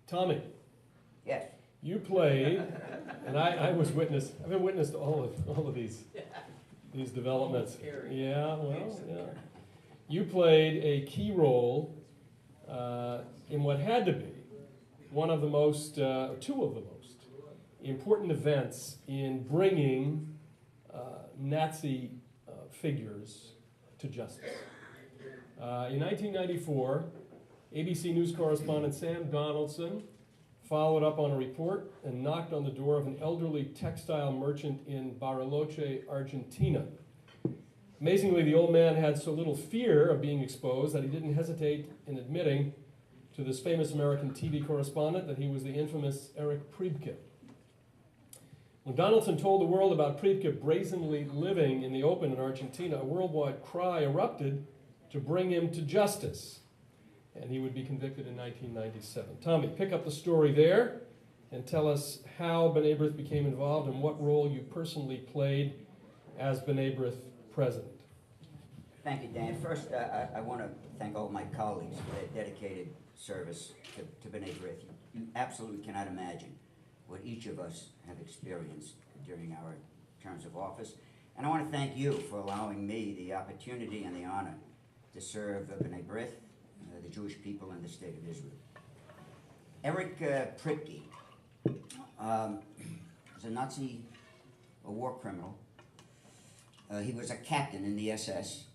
Tommy, Yes. you played, and I was witness. I've been witness to all of these developments. Yeah, well, yeah. You played a key role in what had to be one of the most, two of the most important events in bringing Nazi figures to justice. In 1994, ABC News correspondent Sam Donaldson followed up on a report and knocked on the door of an elderly textile merchant in Bariloche, Argentina. Amazingly, the old man had so little fear of being exposed that he didn't hesitate in admitting to this famous American TV correspondent that he was the infamous Erich Priebke. When Donaldson told the world about Priebke brazenly living in the open in Argentina, a worldwide cry erupted to bring him to justice, and he would be convicted in 1997. Tommy, pick up the story there and tell us how B'nai B'rith became involved and what role you personally played as B'nai B'rith president. Thank you, Dan. First, I want to thank all my colleagues for their dedicated service to B'nai B'rith. You absolutely cannot imagine what each of us have experienced during our terms of office. And I want to thank you for allowing me the opportunity and the honor to serve B'nai B'rith, the Jewish people in the state of Israel. Erich Priebke was a Nazi, a war criminal. He was a captain in the SS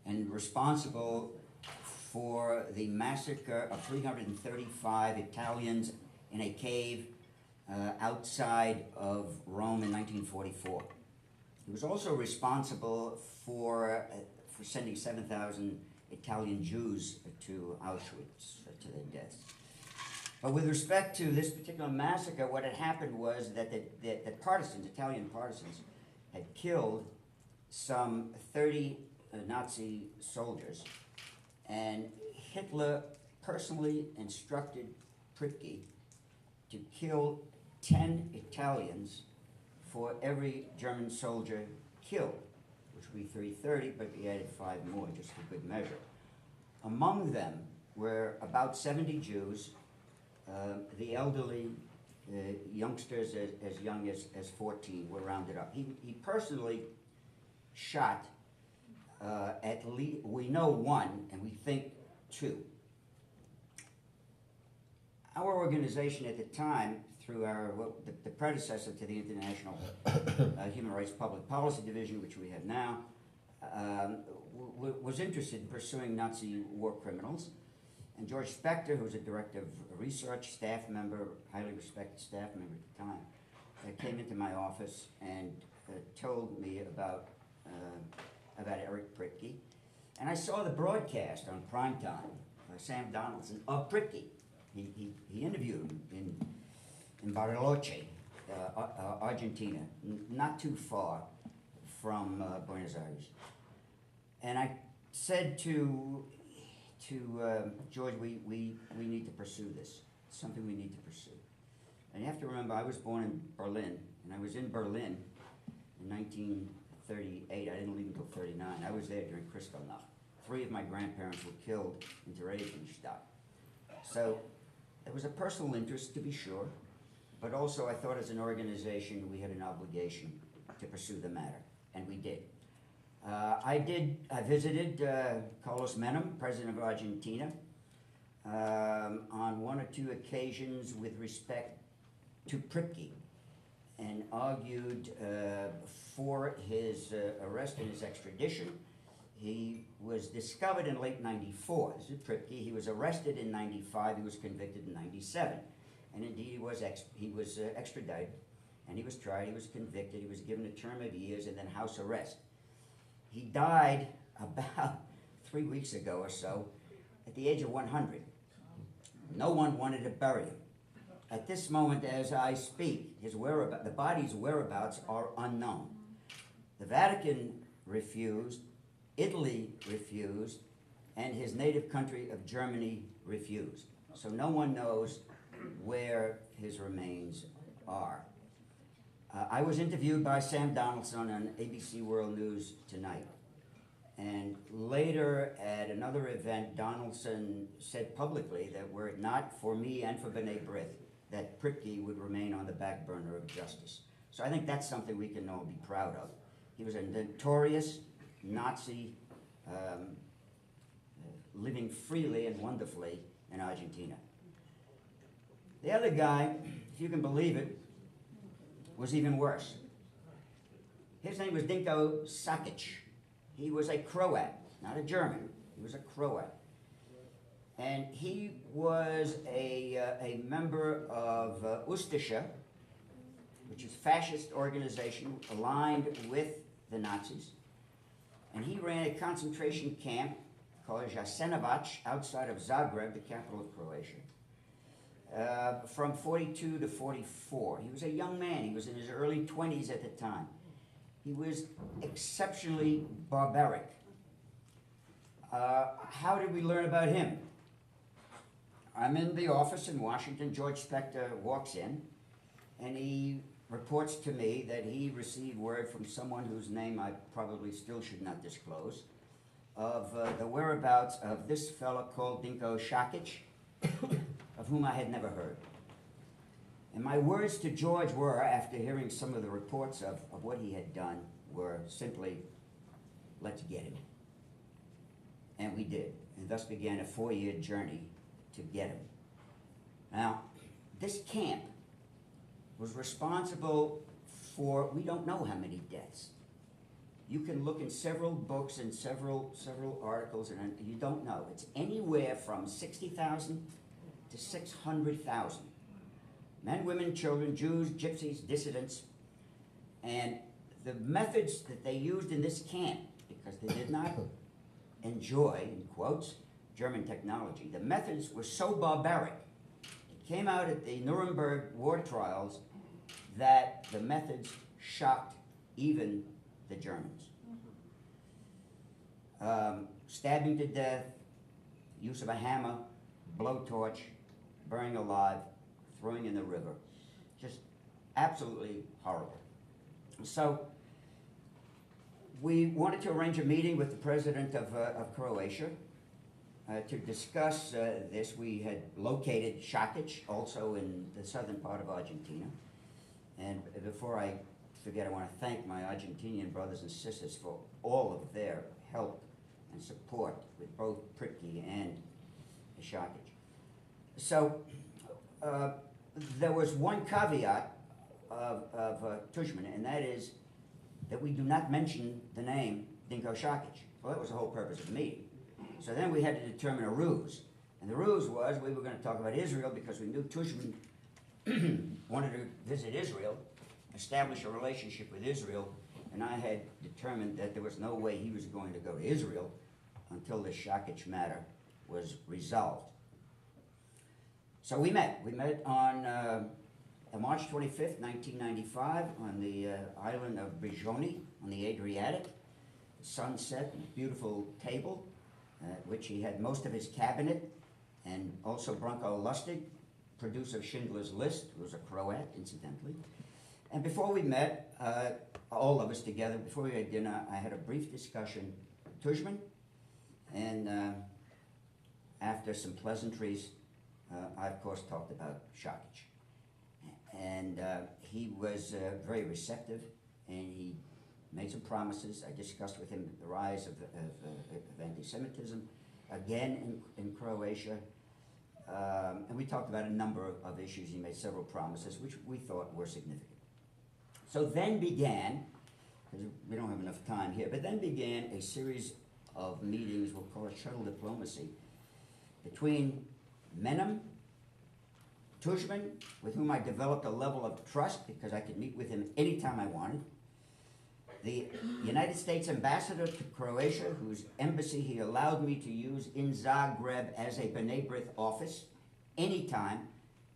and responsible for the massacre of 335 Italians in a cave outside of Rome in 1944. He was also responsible for sending 7,000 Italian Jews to Auschwitz, to their deaths. But with respect to this particular massacre, what had happened was that the partisans, Italian partisans, had killed some 30 Nazi soldiers, and Hitler personally instructed Priebke to kill 10 Italians for every German soldier killed, which would be 330, but he added 5 more just for good measure. Among them were about 70 Jews, the elderly, youngsters as young as 14 were rounded up. He personally shot at least, we know 1, and we think 2. Our organization at the time, through our the predecessor to the International Human Rights Public Policy Division, which we have now, was interested in pursuing Nazi war criminals. And George Spector, who was a director of research, staff member, highly respected staff member at the time, came into my office and told me about Erich Priebke. And I saw the broadcast on primetime by Sam Donaldson of Priebke. He interviewed him in Bariloche, Argentina, not too far from Buenos Aires. And I said to George, we need to pursue this. It's something we need to pursue. And you have to remember, I was born in Berlin, and I was in Berlin in 1938. I didn't leave until 39. I was there during Kristallnacht. 3 of my grandparents were killed in Theresienstadt. So there was a personal interest, to be sure, but also I thought as an organization we had an obligation to pursue the matter, and we did. I visited Carlos Menem, president of Argentina, on 1 or 2 occasions with respect to Priebke, and argued for his arrest and his extradition. He was discovered in late '94. This is Priebke. He was arrested in '95. He was convicted in '97, and indeed he was extradited, and he was tried. He was convicted. He was given a term of years and then house arrest. He died about 3 weeks ago or so, at the age of 100. No one wanted to bury him. At this moment, as I speak, the body's whereabouts are unknown. The Vatican refused, Italy refused, and his native country of Germany refused. So no one knows where his remains are. I was interviewed by Sam Donaldson on ABC World News tonight, And later, at another event, Donaldson said publicly that were it not for me and for B'nai B'rith, that Pripke would remain on the back burner of justice. So I think that's something we can all be proud of. He was a notorious Nazi, living freely and wonderfully in Argentina. The other guy, if you can believe it, was even worse. His name was Dinko Sakic. He was a Croat, not a German. He was a Croat. And he was a member of Ustasha, which is a fascist organization aligned with the Nazis. And he ran a concentration camp called Jasenovac outside of Zagreb, the capital of Croatia, from 42 to 44. He was a young man. He was in his early 20s at the time. He was exceptionally barbaric. How did we learn about him? I'm in the office in Washington. George Spector walks in, and he reports to me that he received word from someone whose name I probably still should not disclose, of the whereabouts of this fellow called Dinko Sakic, of whom I had never heard. And my words to George were, after hearing some of the reports of what he had done, were simply, let's get him. And we did, and thus began a 4-year journey to get him. Now, this camp was responsible for, we don't know how many deaths. You can look in several books and several articles, and you don't know. It's anywhere from 60,000 to 600,000. Men, women, children, Jews, gypsies, dissidents. And the methods that they used in this camp, because they did not enjoy, in quotes, German technology, the methods were so barbaric. It came out at the Nuremberg war trials that the methods shocked even the Germans. Stabbing to death, use of a hammer, blowtorch, burning alive, throwing in the river. Just absolutely horrible. So we wanted to arrange a meeting with the president of Croatia to discuss this. We had located Sakic, also in the southern part of Argentina. And before I forget, I want to thank my Argentinian brothers and sisters for all of their help and support with both Pripke and Sakic. So there was one caveat of Tushman, and that is that we do not mention the name Dinko Sakic. Well, that was the whole purpose of the meeting. So then we had to determine a ruse. And the ruse was we were going to talk about Israel because we knew Tushman wanted to visit Israel, establish a relationship with Israel, and I had determined that there was no way he was going to go to Israel until the Sakic matter was resolved. So we met. We met on March 25th, 1995, on the island of Brigioni on the Adriatic. The sun set, a beautiful table, at which he had most of his cabinet, and also Branko Lustig, producer of Schindler's List, who was a Croat, incidentally. And before we met, all of us together, before we had dinner, I had a brief discussion with Tushman, and after some pleasantries, I, of course, talked about Sakic. And he was very receptive, and he made some promises. I discussed with him the rise of anti-Semitism, again in Croatia. And we talked about a number of issues. He made several promises, which we thought were significant. So then began, because we don't have enough time here, but then began a series of meetings, we'll call it shuttle diplomacy, between Menem, Tushman, with whom I developed a level of trust because I could meet with him anytime I wanted, the United States ambassador to Croatia, whose embassy he allowed me to use in Zagreb as a B'nai B'rith office, anytime,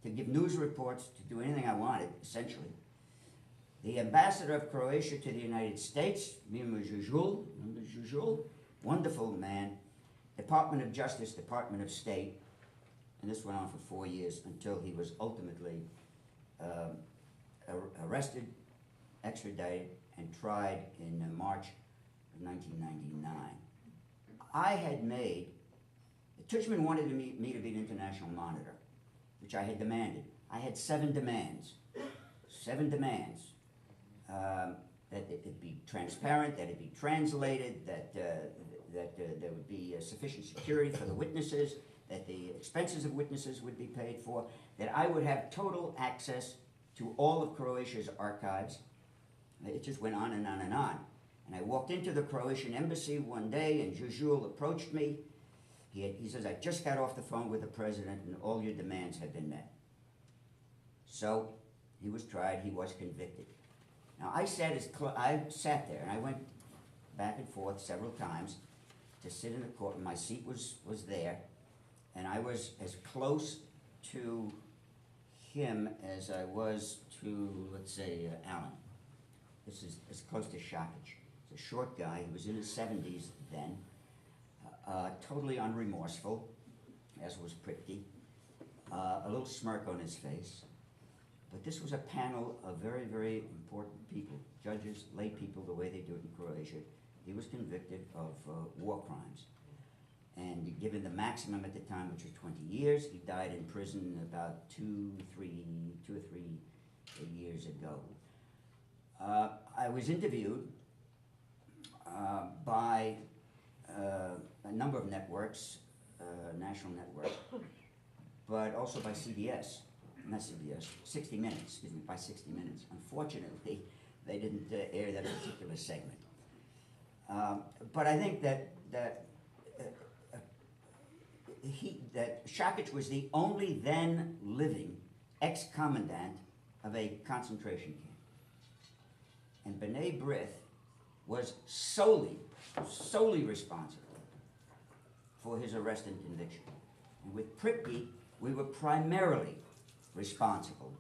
to give news reports, to do anything I wanted, essentially. The ambassador of Croatia to the United States, Mimo Jujul, wonderful man, Department of Justice, Department of State, and this went on for 4 years until he was ultimately arrested, extradited, and tried in March of 1999. I had made, Tushman wanted me to be an international monitor, which I had demanded. I had 7 demands. 7 demands. That it be transparent, that it be translated, that there would be sufficient security for the witnesses, that the expenses of witnesses would be paid for, that I would have total access to all of Croatia's archives. It just went on and on and on. And I walked into the Croatian embassy one day, and Jujul approached me. He says, I just got off the phone with the president, and all your demands have been met. So he was tried, he was convicted. Now I sat there, and I went back and forth several times to sit in the court, and my seat was there, and I was as close to him as I was to, let's say, Alan. This is as close to Shakic. He's a short guy, he was in his 70s then, totally unremorseful, as was Pripke, a little smirk on his face. But this was a panel of very, very important people, judges, lay people, the way they do it in Croatia. He was convicted of war crimes. And given the maximum at the time, which was 20 years, he died in prison about 2 or 3 years ago. I was interviewed by a number of networks, national networks, but also by CBS. Not CBS, 60 Minutes, excuse me, by 60 Minutes. Unfortunately, they didn't air that particular segment. But I think that Shakic was the only then living ex-commandant of a concentration camp. And B'nai B'rith was solely responsible for his arrest and conviction. And with Pripke, we were primarily responsible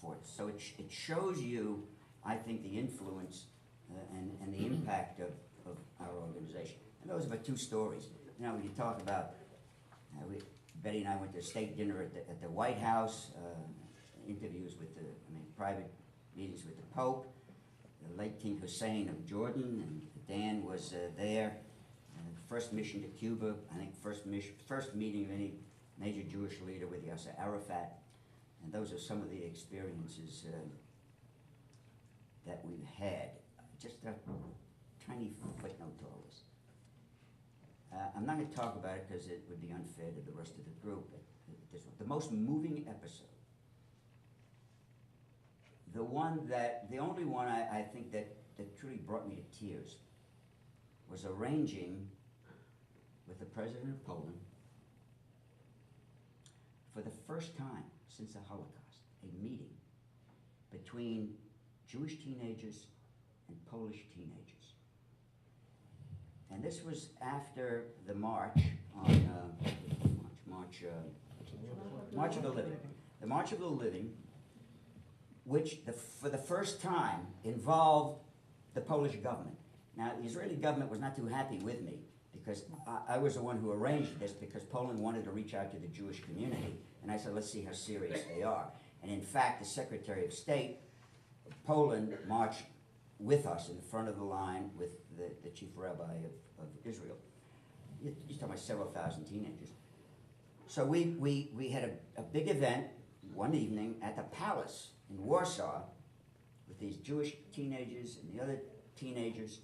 for it. So it shows you, I think, the influence and the impact of our organization. And those are the 2 stories. You know, when you talk about, Betty and I went to a state dinner at the White House, interviews with private meetings with the Pope, the late King Hussein of Jordan, and Dan was there. First mission to Cuba, I think first meeting of any major Jewish leader with Yasser Arafat. And those are some of the experiences that we've had. Just a tiny footnote to all this. I'm not going to talk about it because it would be unfair to the rest of the group. This one, the most moving episode, the only one I think that truly brought me to tears, was arranging with the President of Poland for the first time since the Holocaust, a meeting between Jewish teenagers and Polish teenagers. And this was after the march on March of the Living. The March of the Living, which for the first time involved the Polish government. Now, the Israeli government was not too happy with me because I was the one who arranged this because Poland wanted to reach out to the Jewish community. And I said, let's see how serious they are. And in fact, the Secretary of State of Poland marched with us in the front of the line with the chief rabbi of Israel. You're talking about several thousand teenagers. So we had a big event one evening at the palace in Warsaw with these Jewish teenagers and the other teenagers,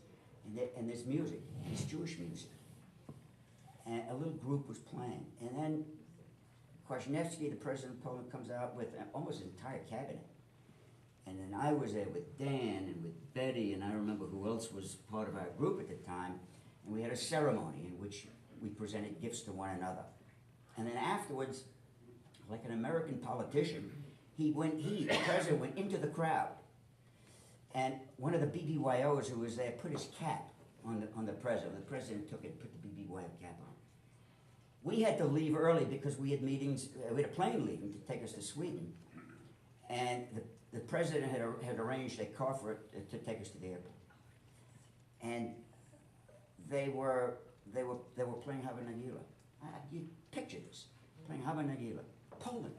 and this music, this Jewish music. And a little group was playing. And then Kwasniewski, the president of Poland, comes out with almost an entire cabinet. And then I was there with Dan and with Betty, and I remember who else was part of our group at the time. And we had a ceremony in which we presented gifts to one another. And then afterwards, like an American politician, the president went into the crowd. And one of the BBYOs who was there put his cap on the president. The president took it and put the BBYO cap on. We had to leave early because we had meetings, we had a plane leaving to take us to Sweden. And the president had arranged a car for it to take us to the airport. And they were playing Hava Nagila. You picture this, playing Hava Nagila, Poland.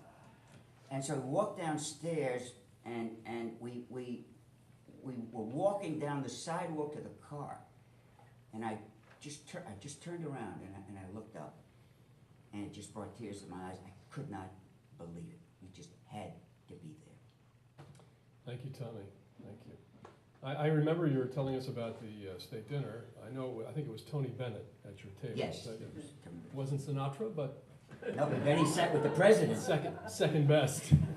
And so we walked downstairs and we were walking down the sidewalk to the car. And I I just turned around and I looked up, and it just brought tears to my eyes. I could not believe it. It just had to be there. Thank you, Tommy, thank you. I remember you were telling us about the state dinner. I think it was Tony Bennett at your table. Yes. It wasn't Sinatra, but No, but then he sat with the president. second best.